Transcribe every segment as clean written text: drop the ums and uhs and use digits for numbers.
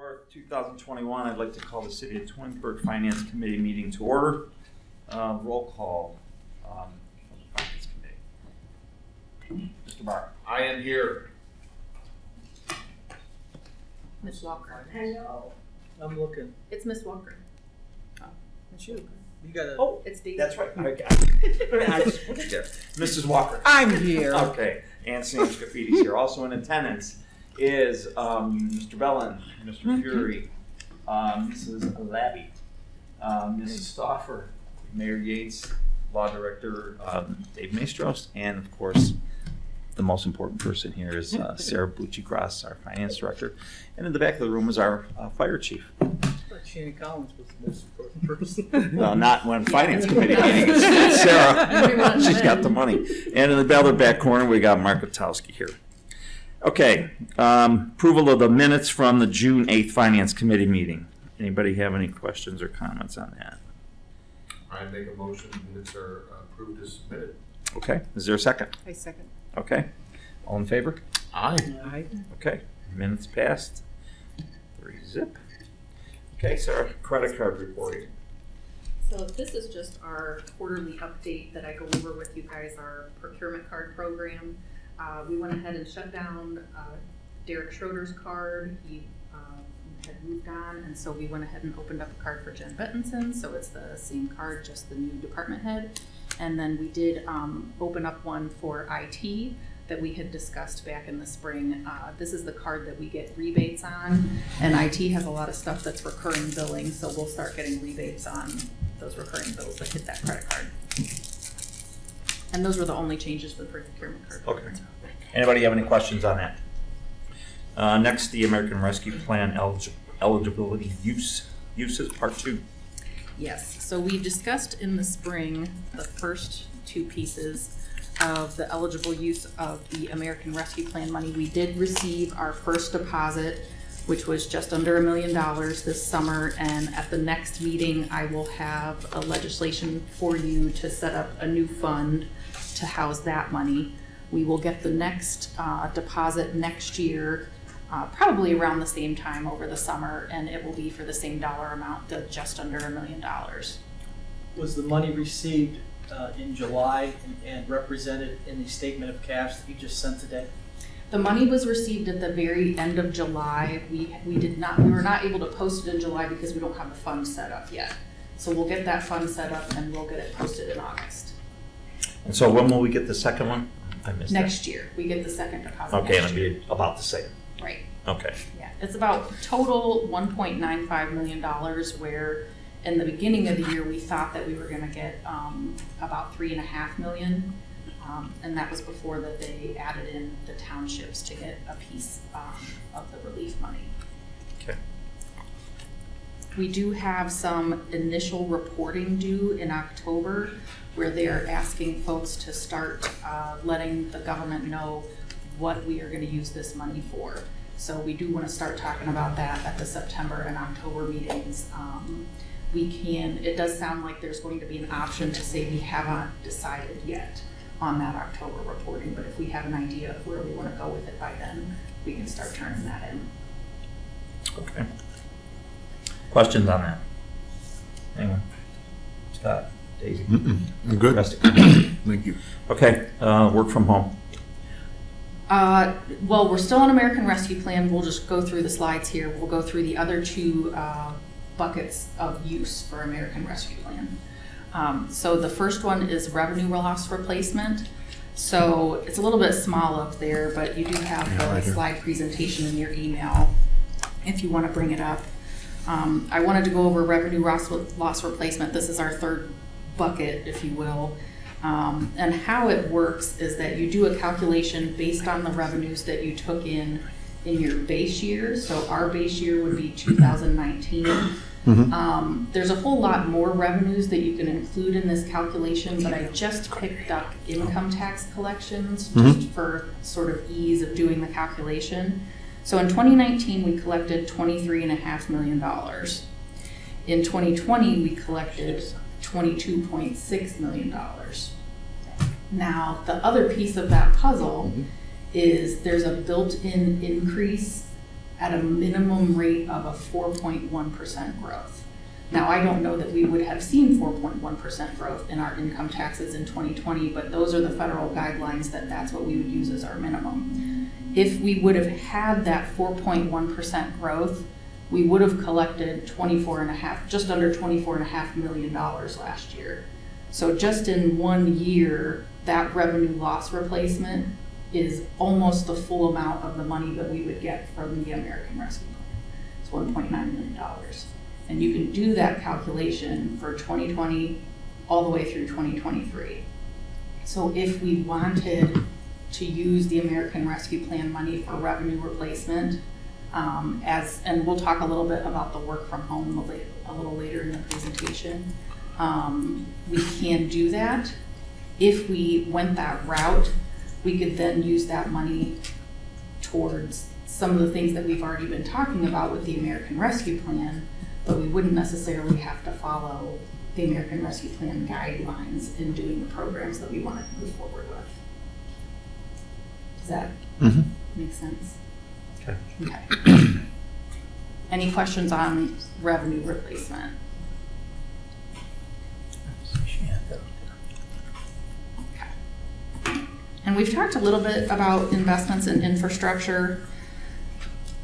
4th, 2021, I'd like to call the City of Twinsburg Finance Committee meeting to order. Roll call of the Finance Committee. Mr. Barr. I am here. Ms. Walker. Hello. I'm looking. It's Miss Walker. Oh, it's you. You gotta. Oh, It's Dave. that's right. I got it. I just put it there. Mrs. Walker. I'm here. Okay. And Sam Scaffidi's here. Also in attendance is Mr. Bellin, Mr. Fury, Mrs. Labby, Mrs. Stauffer, Mayor Yates, Law Director Dave Maestros, and of course, the most important person here is Sarah Bucci-Cross, our Finance Director. And in the back of the room is our Fire Chief. I thought Shannon Collins was the most important person. Well, not when Finance Committee meeting. It's Sarah. She's got the money. And in the other back corner, we got Mark Gutowski here. Okay, approval of the minutes from the June 8th Finance Committee meeting. Anybody have any questions or comments on that? I make a motion minutes are approved as submitted. Okay, is there a second? I second. Okay, all in favor? Aye. Okay, minutes passed. 3-0. Okay, Sarah, credit card reporting. So this is just our quarterly update that I go over with you guys, our procurement card program. We went ahead and shut down Derek Schroeder's card. He had moved on, and so we went ahead and opened up a card for Jen Bettinson. So it's the same card, just the new department head. And then we did open up one for IT that we had discussed back in the spring. This is the card that we get rebates on, and IT has a lot of stuff that's recurring billing, so we'll start getting rebates on those recurring bills that hit that credit card. And those were the only changes with the procurement card. Okay. Anybody have any questions on that? Next, the American Rescue Plan eligibility uses, part 2. Yes, so we discussed in the spring the first two pieces of the eligible use of the American Rescue Plan money. We did receive our first deposit, which was just under $1 million this summer, and at the next meeting I will have a legislation for you to set up a new fund to house that money. We will get the next deposit next year, probably around the same time over the summer, and it will be for the same dollar amount, just under $1 million. Was the money received in July and represented in the statement of cash that you just sent today? The money was received at the very end of July. We were not able to post it in July because we don't have the fund set up yet. So we'll get that fund set up and we'll get it posted in August. And so when will we get the second one? I missed Next year, we get the second deposit. that. Okay, and next it'll year. be about the same. Right. Okay. Yeah, it's about total $1.95 million, where in the beginning of the year we thought that we were going to get about $3.5 million, and that was before that they added in the townships to get a piece of the relief money. Okay. We do have some initial reporting due in October, where they are asking folks to start letting the government know what we are going to use this money for. So we do want to start talking about that at the September and October meetings. It does sound like there's going to be an option to say we haven't decided yet on that October reporting, but if we have an idea of where we want to go with it by then, we can start turning that in. Okay. Questions on that? Anyone? Scott? Daisy? I'm good. Thank you. Okay, work from home. Well, we're still on American Rescue Plan. We'll just go through the slides here. We'll go through the other two buckets of use for American Rescue Plan. So the first one is revenue loss replacement. So it's a little bit small up there, but you do have the slide presentation in your email if you want to bring it up. I wanted to go over revenue loss replacement. This is our third bucket, if you will. And how it works is that you do a calculation based on the revenues that you took in your base year. So our base year would be 2019. Mm-hmm. There's a whole lot more revenues that you can include in this calculation, but I just picked up income tax collections just for sort of ease of doing the calculation. So in 2019, we collected $23.5 million. In 2020, we collected $22.6 million. Now, the other piece of that puzzle is there's a built-in increase at a minimum rate of a 4.1% growth. Now, I don't know that we would have seen 4.1% growth in our income taxes in 2020, but those are the federal guidelines that's what we would use as our minimum. If we would have had that 4.1% growth, we would have collected just under $24.5 million last year. So just in 1 year, that revenue loss replacement is almost the full amount of the money that we would get from the American Rescue Plan. It's $1.9 million. And you can do that calculation for 2020 all the way through 2023. So if we wanted to use the American Rescue Plan money for revenue replacement, and we'll talk a little bit about the work from home a little later in the presentation, we can do that. If we went that route, we could then use that money towards some of the things that we've already been talking about with the American Rescue Plan, but we wouldn't necessarily have to follow the American Rescue Plan guidelines in doing the programs that we want to move forward with. Does that make sense? Okay. Any questions on revenue replacement? Okay. And we've talked a little bit about investments in infrastructure.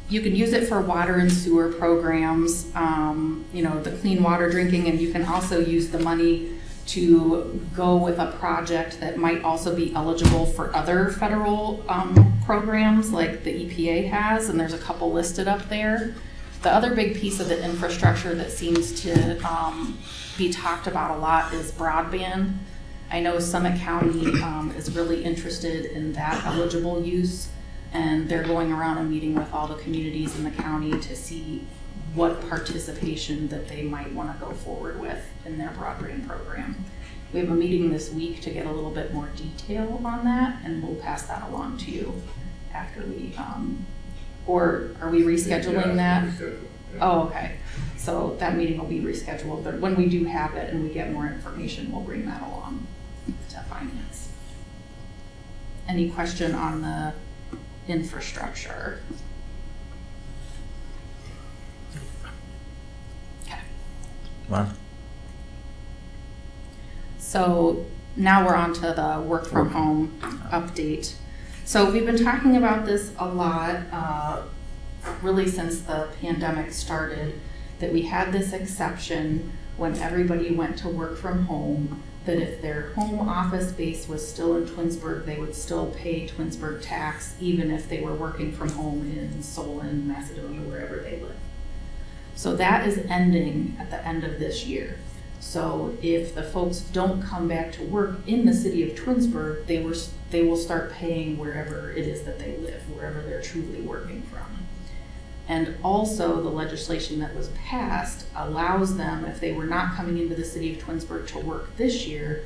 You can use it for water and sewer programs, the clean water drinking, and you can also use the money to go with a project that might also be eligible for other federal programs like the EPA has, and there's a couple listed up there. The other big piece of the infrastructure that seems to be talked about a lot is broadband. I know Summit County is really interested in that eligible use, and they're going around and meeting with all the communities in the county to see what participation that they might want to go forward with in their broadband program. We have a meeting this week to get a little bit more detail on that, and we'll pass that along to you after we, or are we rescheduling that? Oh, okay. So that meeting will be rescheduled, but when we do have it and we get more information, we'll bring that along to finance. Any question on the infrastructure? Okay. Wow. So now we're on to the work from home update. So we've been talking about this a lot, really since the pandemic started, that we had this exception when everybody went to work from home, that if their home office base was still in Twinsburg, they would still pay Twinsburg tax, even if they were working from home in Solon, Macedonia, wherever they live. So that is ending at the end of this year. So if the folks don't come back to work in the city of Twinsburg, they will start paying wherever it is that they live, wherever they're truly working from. And also the legislation that was passed allows them, if they were not coming into the city of Twinsburg to work this year,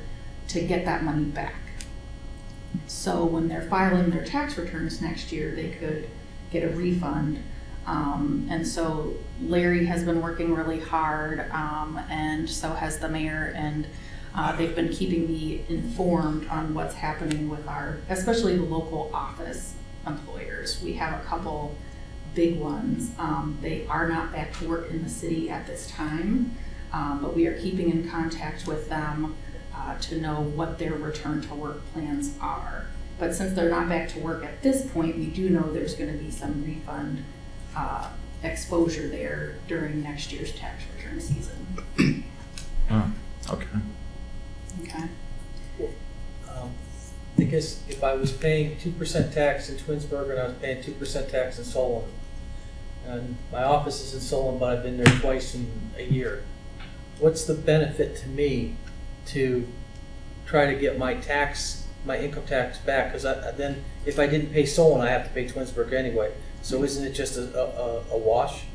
to get that money back. So when they're filing their tax returns next year, they could get a refund. And so Larry has been working really hard, and so has the mayor, and they've been keeping me informed on what's happening with especially the local office employers. We have a couple big ones. They are not back to work in the city at this time, but we are keeping in contact with them to know what their return to work plans are. But since they're not back to work at this point, we do know there's going to be some refund exposure there during next year's tax return season. Oh, okay. Okay. I guess if I was paying 2% tax in Twinsburg and I was paying 2% tax in Solon, and my office is in Solon, but I've been there twice in a year, what's the benefit to me to try to get my income tax back? Because then if I didn't pay Solon, I have to pay Twinsburg anyway. So isn't it just a wash?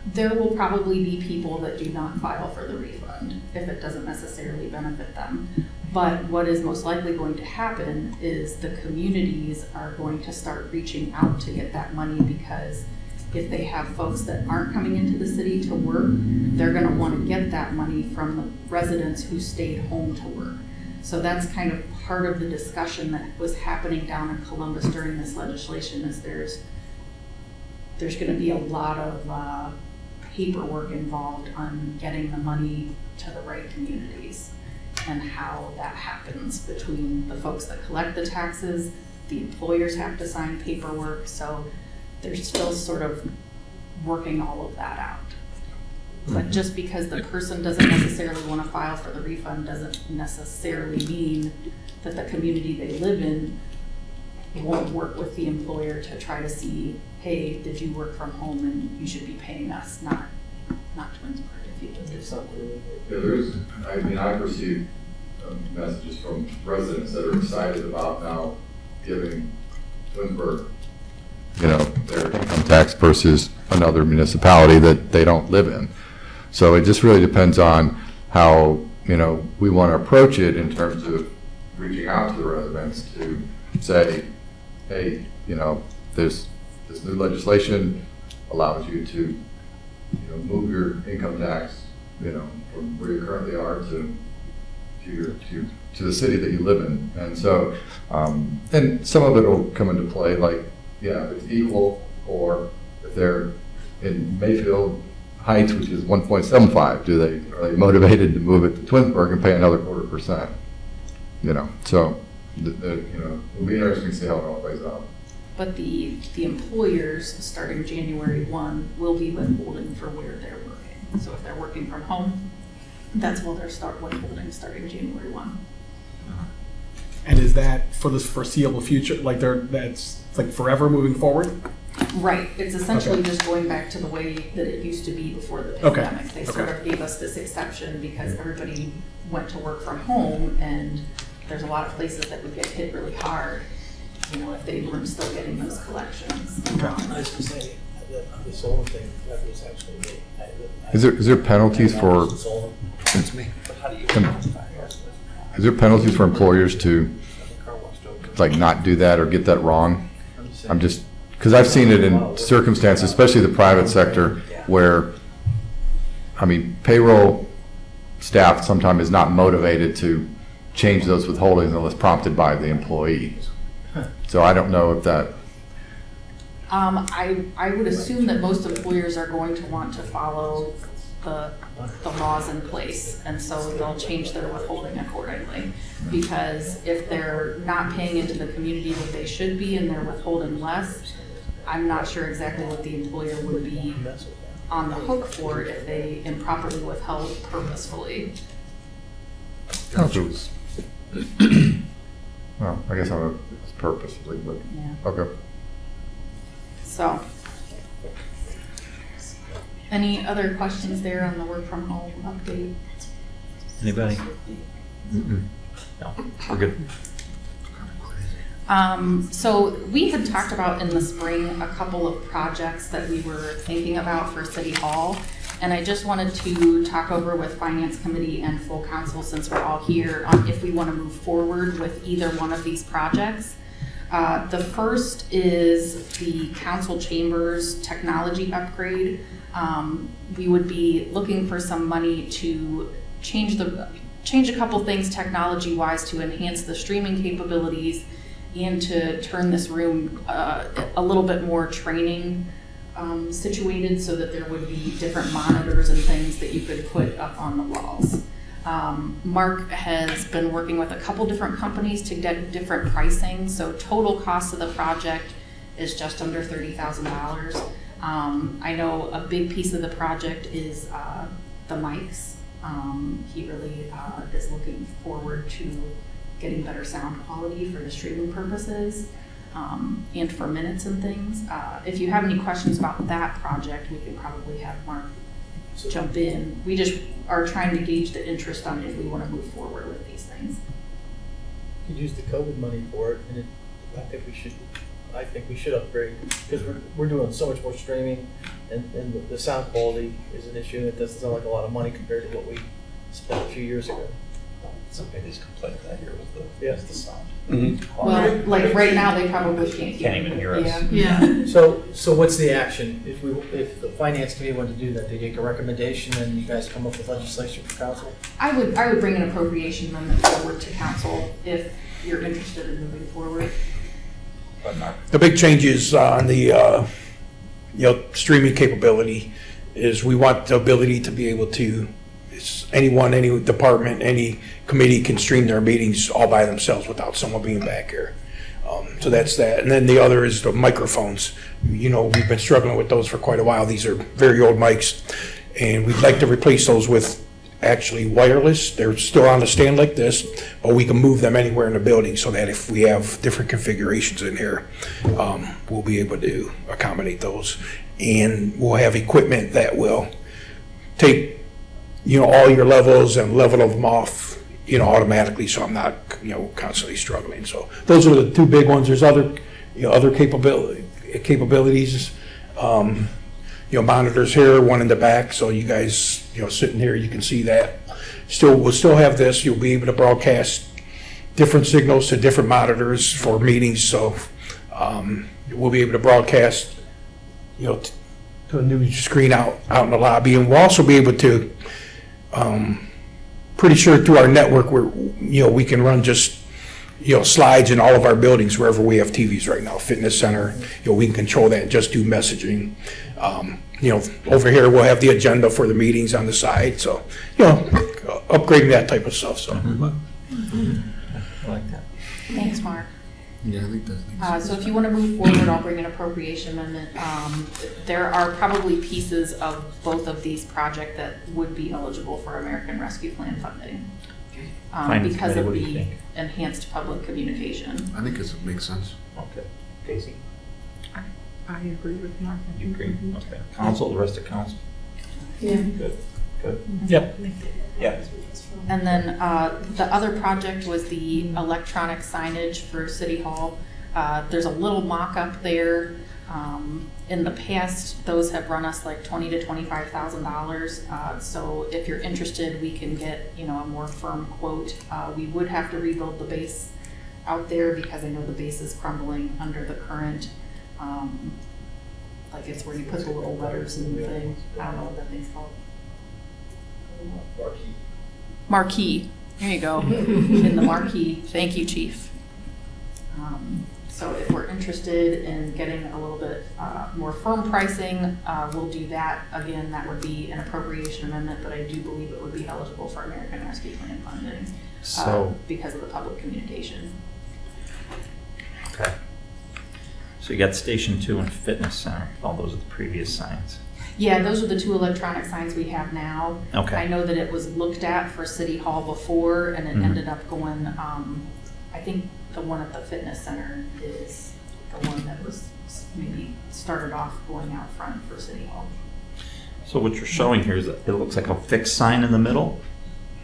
There will probably be people that do not file for the refund if it doesn't necessarily benefit them. But what is most likely going to happen is the communities are going to start reaching out to get that money, because if they have folks that aren't coming into the city to work, they're going to want to get that money from the residents who stayed home to work. So that's kind of part of the discussion that was happening down in Columbus during this legislation, is there's there's gonna be a lot of paperwork involved on getting the money to the right communities and how that happens between the folks that collect the taxes, the employers have to sign paperwork, so they're still sort of working all of that out. But just because the person doesn't necessarily want to file for the refund doesn't necessarily mean that the community they live in won't work with the employer to try to see, hey, did you work from home and you should be paying us, not Twinsburg if you did It's not really. Yeah, there is, I mean, I receive messages from residents that are excited about now giving Twinsburg, you know, their income tax versus another municipality that they don't live in. So it just really depends on how, you know, we want to approach it in terms of reaching out to the residents to say, hey, you know, there's this new legislation allows you to, you know, move your income tax, you know, from where you currently are to the city that you live in. And so, and some of it will come into play, like, yeah, if it's equal, or if they're in Mayfield Heights, which is 1.75, are they motivated to move it to Twinsburg and pay another 0.25%? You know, so, you know, it'll be interesting to see how it all plays out. But the employers, starting January 1, will be withholding for where they're working. So if they're working from home, that's when they'll start withholding starting January 1. And is that for the foreseeable future? Like that's like forever moving forward? Right. It's essentially Okay. just going back to the way that it used to be before the Okay. pandemic. They sort Okay. of gave us this exception because everybody went to work from home, and there's a lot of places that would get hit really hard, you know, if they weren't still getting those collections. I was gonna say, the Solon thing, that was actually me. Is there penalties for, That's me. How do you? is there penalties for employers to, like, not do that or get that wrong? I'm just, because I've seen it in circumstances, especially the private sector, where, I mean, payroll staff sometimes is not motivated to change those withholdings unless prompted by the employee. So I don't know if that, I would assume that most employers are going to want to follow the laws in place, and so they'll change their withholding accordingly. Because if they're not paying into the community that they should be and they're withholding less, I'm not sure exactly what the employer would be on the hook for if they improperly withheld purposefully. well, I guess it's purposely, but, Yeah. okay. So, any other questions there on the work from home update? Anybody? No, we're good. So we had talked about in the spring a couple of projects that we were thinking about for City Hall. And I just wanted to talk over with Finance Committee and full council, since we're all here, on if we want to move forward with either one of these projects. The first is the council chambers technology upgrade. We would be looking for some money to change a couple things technology-wise to enhance the streaming capabilities and to turn this room a little bit more training situated, so that there would be different monitors and things that you could put up on the walls. Mark has been working with a couple different companies to get different pricing, so total cost of the project is just under $30,000. I know a big piece of the project is the mics. He really is looking forward to getting better sound quality for the streaming purposes, and for minutes and things. If you have any questions about that project, we could probably have Mark jump in. We just are trying to gauge the interest on if we want to move forward with these things. You could use the COVID money for it, and I think we should upgrade, because we're doing so much more streaming, and the sound quality is an issue, and it doesn't sound like a lot of money compared to what we spent a few years ago. Some biggest complaint I hear was the sound. Well, like right now, they probably Can't even hear us. Yeah. So what's the action? If the finance committee wanted to do that, they make a recommendation, and you guys come up with legislation for council? I would bring an appropriation amendment forward to council if you're interested in moving forward. But not The big changes on the streaming capability is we want the ability to be able to, anyone, any department, any committee can stream their meetings all by themselves without someone being back here. So that's that. And then the other is the microphones. We've been struggling with those for quite a while. These are very old mics, and we'd like to replace those with actually wireless. They're still on a stand like this, but we can move them anywhere in the building so that if we have different configurations in here, we'll be able to accommodate those. And we'll have equipment that will take, all your levels and level them off, automatically, so I'm not, constantly struggling. So those are the two big ones. There's other capabilities, monitors here, one in the back, so you guys, sitting here, you can see that. We'll still have this. You'll be able to broadcast different signals to different monitors for meetings, so we'll be able to broadcast, to a new screen out in the lobby, and we'll also be able to, pretty sure through our network, we can run just, slides in all of our buildings wherever we have TVs right now. Fitness center, we can control that and just do messaging. Over here we'll have the agenda for the meetings on the side. So, upgrading that type of stuff. So, I like that. Thanks, Mark. Yeah, I think that's. So if you want to move forward, I'll bring an appropriation amendment. There are probably pieces of both of these projects that would be eligible for American Rescue Plan funding Finance because committee, of what do you the think? enhanced public communication. I think it makes sense. Okay. Casey, I agree with Mark. you agree? Okay. Council, the rest of council? Yeah. Good. yep. Yeah. And then the other project was the electronic signage for City Hall. There's a little mock-up there. In the past, those have run us like $20,000 to $25,000. So if you're interested, we can get a more firm quote. We would have to rebuild the base out there because I know the base is crumbling under the current. Like it's where you put the little letters in the thing. I don't know what that thing's called. Marquee. There you go. In the marquee. Thank you, Chief. So if we're interested in getting a little bit more firm pricing, we'll do that. Again, that would be an appropriation amendment, but I do believe it would be eligible for American Rescue Plan funding because of the public communication. Okay. So you got Station 2 and Fitness Center. All those are the previous signs. Yeah, those are the two electronic signs we have now. Okay. I know that it was looked at for City Hall before, and it ended up going, I think the one at the fitness center is the one that was maybe started off going out front for City Hall. So what you're showing here is that it looks like a fixed sign in the middle,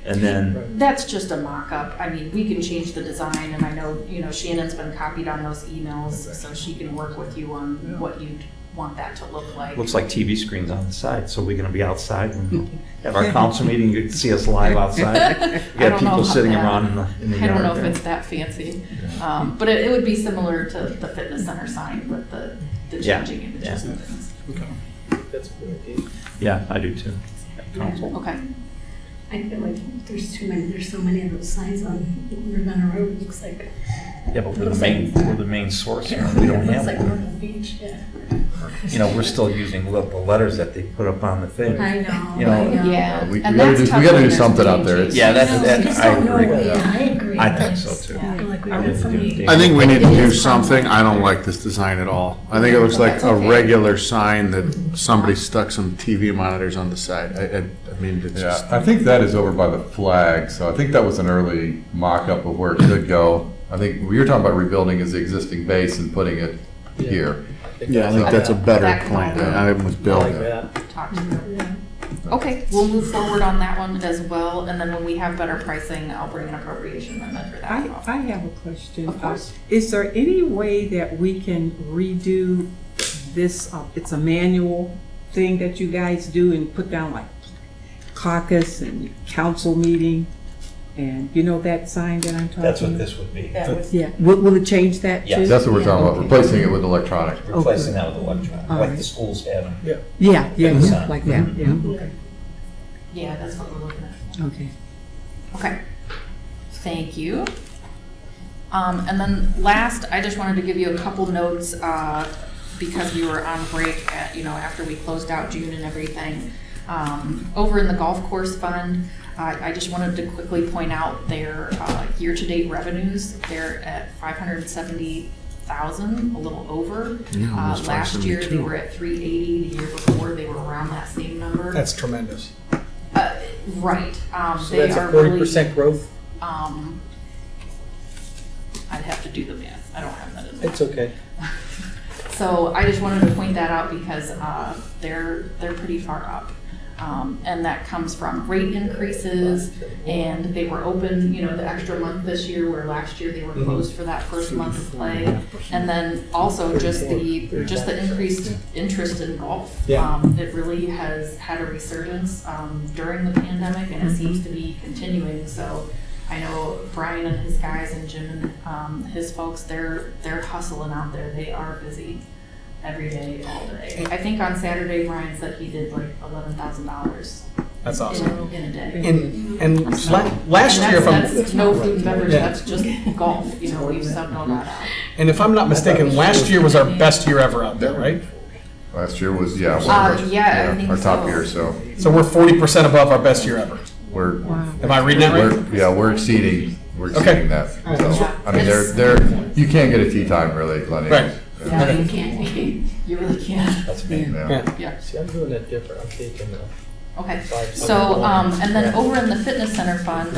and then, That's just a mock-up. I mean, we can change the design, and I know, Shannon's been copied on those emails, so she can work with you on what you'd want that to look like. looks like TV screens on the side. So we're going to be outside and have our council meeting. You can see us live outside. We I got don't know people how sitting that- around in the I yard don't know if there. it's that fancy, but it would be similar to the fitness center sign with the Yeah. changing images and things. That's a good idea. Yeah, I do too. Council. Okay. I feel like there's so many of those signs on Ravenna Road, it looks like. Yeah, but we're the main source here. We don't It have looks like one. Myrtle Beach, yeah. We're still using the letters that they put up on the thing. I know, You know, I know. Yeah. We and gotta that's do tough when there's something out there. changes. Yeah, I that's, know, that, just I don't know agree. what- Yeah, I agree. I think so too. I feel like we I want really somebody. do. I think we need to It do is something. I don't like this design at all. I think it looks like That's a okay. regular sign that somebody stuck some TV monitors on the side. I mean, it's just. Yeah, I think that is over by the flag, so I think that was an early mock-up of where it could go. I think what you're talking about rebuilding is the existing base and putting it here. Yeah, I think that's a better That plan. can all be- I was I built. like that. Talk to them. Okay, we'll move forward on that one as well, and then when we have better pricing, I'll bring an appropriation amendment for that as well. I have a question. Of course. Is there any way that we can redo this, it's a manual thing that you guys do and put down like caucus and council meeting? And you know that sign that I'm talking about? That's what this would be. Yeah, will it change that too? Yes. That's what we're talking about, Okay. replacing it with electronic. Replacing that with electronic, All like right. the schools have. Yeah, Sign. like that, yeah, okay. Yeah, that's what we're looking at. Okay. Okay, thank you. And then last, I just wanted to give you a couple notes because we were on break at, after we closed out June and everything. Over in the golf course fund, I just wanted to quickly point out their year-to-date revenues. They're at 570,000, a little over. Yeah, almost Last year they 572. were at 380. The year before they were around that same number. That's tremendous. Right. So They that's a are 40% growth? I'd have to do the math. I don't have that in there. It's okay. So I just wanted to point that out because they're pretty far up. And that comes from rate increases, and they were open, the extra month this year, where last year they were closed for that first month of play. And then also just the increased interest in golf. Yeah. It really has had a resurgence during the pandemic, and it seems to be continuing. So I know Brian and his guys and Jim and his folks, they're hustling out there. They are busy every day, all day. I think on Saturday, Brian said he did like $11,000. That's awesome. In a day. And last year, That's no food and beverage, Yeah. that's just golf, we've subbed all that out. and if I'm not mistaken, last year was our best year ever out there, right? Last year was, one of I think our top so. years, so So we're 40% above our best year ever. we're, Am I reading that right? we're exceeding Okay. that. So, Yeah. I mean, you can't get a tee time really, Glenn. Right. Yeah, you can't, you really can't. That's me. Yeah. Yeah. See, I'm doing it different. I'm taking the Okay, 500. so, and then over in the fitness center fund,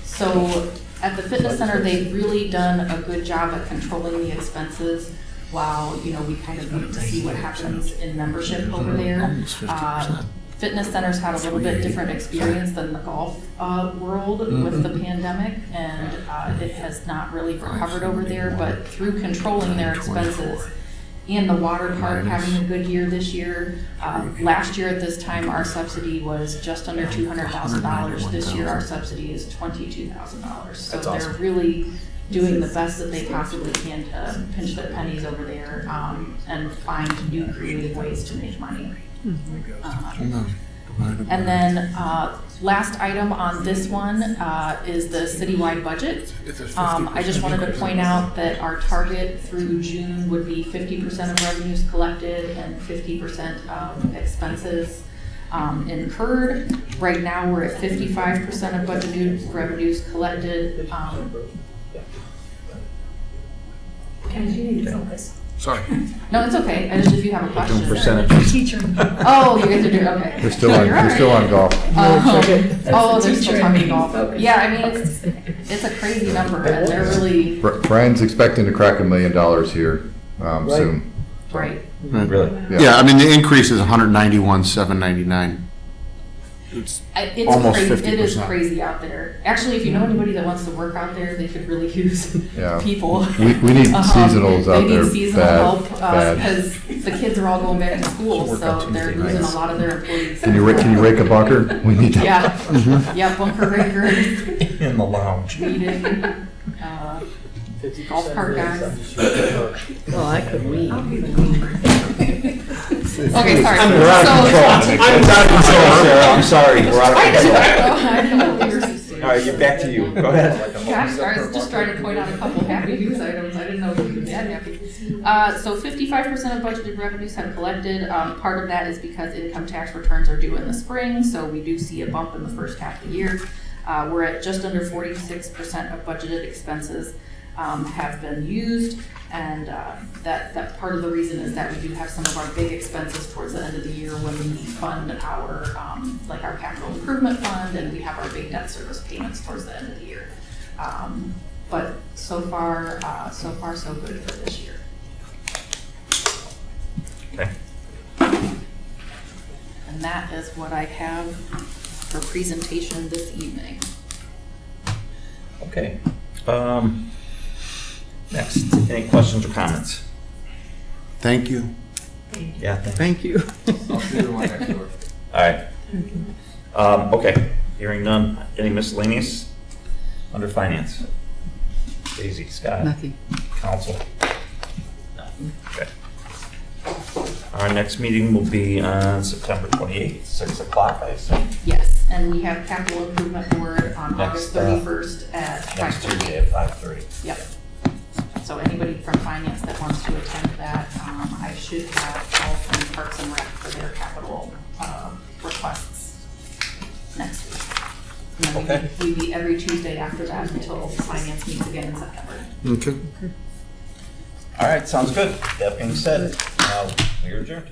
so at the fitness center, they've really done a good job at controlling the expenses while, we kind of need to see what happens in membership over there. Almost 50%. Fitness centers had a little bit different experience than the golf world with the pandemic, and it has not really recovered over there, but through controlling their expenses and the water park having a good year this year. Last year at this time, our subsidy was just under $200,000. This year, our subsidy is $22,000. So That's they're awesome. really doing the best that they possibly can to pinch their pennies over there and find new creative ways to make money. And then last item on this one is the citywide budget. I just wanted to point out that our target through June would be 50% of revenues collected and 50% of expenses incurred. Right now, we're at 55% of budgeted revenues collected. Sorry. No, it's okay. I just, if you have a question. Percentage. Teacher. Oh, you guys are doing, okay. They're still No, on, you're they're still on golf. Oh, the they're teacher still in talking me. golf. Focus. Yeah, I mean, it's a crazy number, and they're really, Brian's expecting to crack $1 million here soon. right. Really? Yeah, I mean, the increase is 191,799. It's It's almost crazy. 50%. It is crazy out there. Actually, if you know anybody that wants to work out there, they could really use Yeah. people. We need seasonals out there They need seasonal bad, help, bad. because the kids are all going back to school, so they're losing a lot of their employees. Can you rake a bunker? We need that. Yeah, yeah, bunker rakers, In the lounge. weeding, golf cart guys. Well, I could read. Okay, sorry. We're out of control. I'm sorry, we're out of control. All right, get back to you. Go ahead. Gosh, I was just trying to point out a couple happy news items. I didn't know if you could be that happy. So 55% of budgeted revenues have collected. Part of that is because income tax returns are due in the spring, so we do see a bump in the first half of the year. We're at just under 46% of budgeted expenses have been used, and that part of the reason is that we do have some of our big expenses towards the end of the year when we fund our like our capital improvement fund, and we have our big debt service payments towards the end of the year. But so far so good for this year. Okay. And that is what I have for presentation this evening. Okay. Next, any questions or comments? Thank you. Yeah, thanks. Thank you. All right. Okay, hearing none. Any miscellaneous under finance? Daisy, Scott? Nothing. Council? Okay. Our next meeting will be on September 28th, 6 o'clock, I assume. Yes, and we have capital improvement board on Next, August 31st at Next 5:30. Tuesday at 5:30. Yep. So anybody from finance that wants to attend that, I should have all from Parks and Rec for their capital requests next week. And then we'd be every Tuesday after that until finance meets again in September. Okay. All right, sounds good. That being said, we are adjourned.